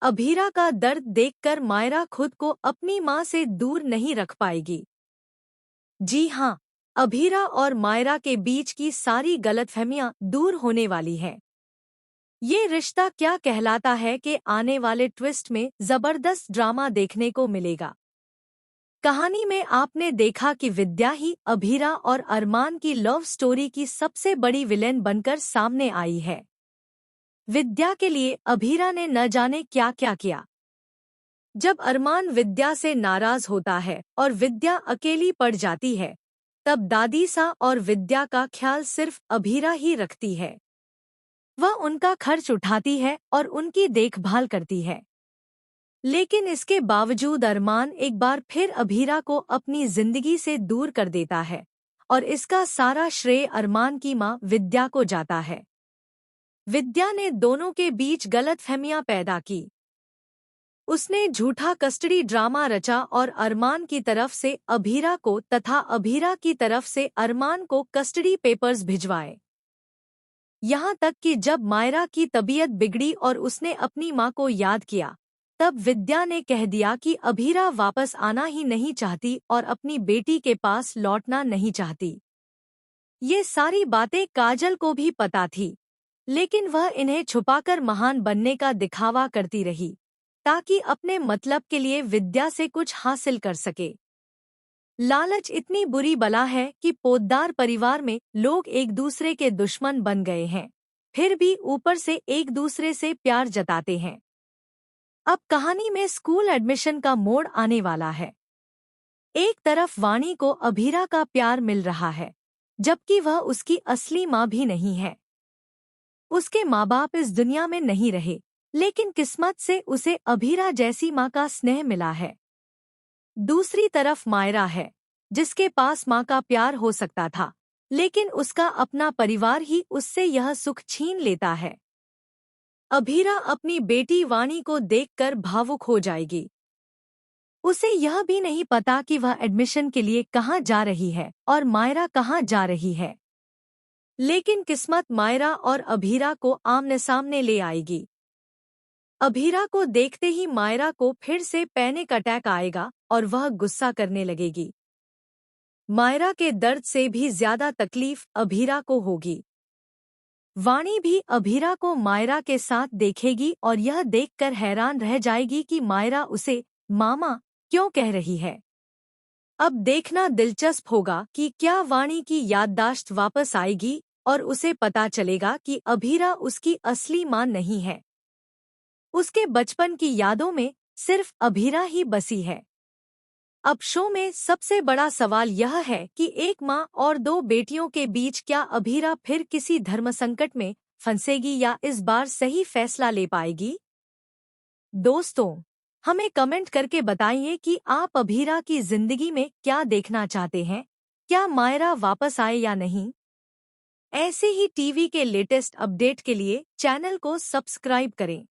अभीरा का दर्द देखकर मायरा खुद को अपनी माँ से दूर नहीं रख पाएगी। जी हाँ, अभीरा और मायरा के बीच की सारी गलतफहमियां दूर होने वाली हैं। ये रिश्ता क्या कहलाता है कि आने वाले ट्विस्ट में जबरदस्त ड्रामा देखने को मिलेगा। कहानी में आपने देखा कि विद्या ही अभीरा और अरमान की लव स्टोरी की सबसे बड़ी विलेन बनकर सामने आई है। विद्या के लिए अभीरा ने न जाने क्या क्या किया। जब अरमान विद्या से नाराज होता है और विद्या अकेली पड़ जाती है, तब दादीसा और विद्या का ख्याल सिर्फ अभीरा ही रखती है। वह उनका खर्च उठाती है और उनकी देखभाल करती है। लेकिन इसके बावजूद अरमान एक बार फिर अभीरा को अपनी जिंदगी से दूर कर देता है और इसका सारा श्रेय अरमान की मां विद्या को जाता है। विद्या ने दोनों के बीच गलतफहमियां पैदा की। उसने झूठा कस्टडी ड्रामा रचा और अरमान की तरफ से अभीरा को तथा अभीरा की तरफ से अरमान को कस्टडी पेपर्स भिजवाए। यहाँ तक कि जब मायरा की तबीयत बिगड़ी और उसने अपनी माँ को याद किया, तब विद्या ने कह दिया कि अभीरा वापस आना ही नहीं चाहती और अपनी बेटी के पास लौटना नहीं चाहती। ये सारी बातें काजल को भी पता थी, लेकिन वह इन्हें छुपाकर महान बनने का दिखावा करती रही, ताकि अपने मतलब के लिए विद्या से कुछ हासिल कर सके। लालच इतनी बुरी बला है कि पोद्दार परिवार में लोग एक दूसरे के दुश्मन बन गए हैं, फिर भी ऊपर से एक दूसरे से प्यार जताते हैं। अब कहानी में स्कूल एडमिशन का मोड़ आने वाला है। एक तरफ वाणी को अभीरा का प्यार मिल रहा है, जबकि वह उसकी असली माँ भी नहीं है। उसके माँ बाप इस दुनिया में नहीं रहे, लेकिन किस्मत से उसे अभीरा जैसी माँ का स्नेह मिला है। दूसरी तरफ मायरा है, जिसके पास माँ का प्यार हो सकता था, लेकिन उसका अपना परिवार ही उससे यह सुख छीन लेता है। अभीरा अपनी बेटी वाणी को देखकर भावुक हो जाएगी। उसे यह भी नहीं पता कि वह एडमिशन के लिए कहाँ जा रही है और मायरा कहाँ जा रही है। लेकिन किस्मत मायरा और अभीरा को आमने सामने ले आएगी। अभीरा को देखते ही मायरा को फिर से पैनिक अटैक आएगा और वह गुस्सा करने लगेगी। मायरा के दर्द से भी ज्यादा तकलीफ अभीरा को होगी। वाणी भी अभीरा को मायरा के साथ देखेगी और यह देखकर हैरान रह जाएगी कि मायरा उसे मामा क्यों कह रही है। अब देखना दिलचस्प होगा कि क्या वाणी की याददाश्त वापस आएगी और उसे पता चलेगा कि अभीरा उसकी असली मां नहीं है। उसके बचपन की यादों में सिर्फ अभीरा ही बसी है। अब शो में सबसे बड़ा सवाल यह है कि एक माँ और दो बेटियों के बीच क्या अभीरा फिर किसी धर्म संकट में फंसेगी या इस बार सही फैसला ले पाएगी। दोस्तों, हमें कमेंट करके बताइए कि आप अभीरा की जिंदगी में क्या देखना चाहते हैं। क्या मायरा वापस आए या नहीं। ऐसे ही टीवी के लेटेस्ट अपडेट के लिए चैनल को सब्सक्राइब करें।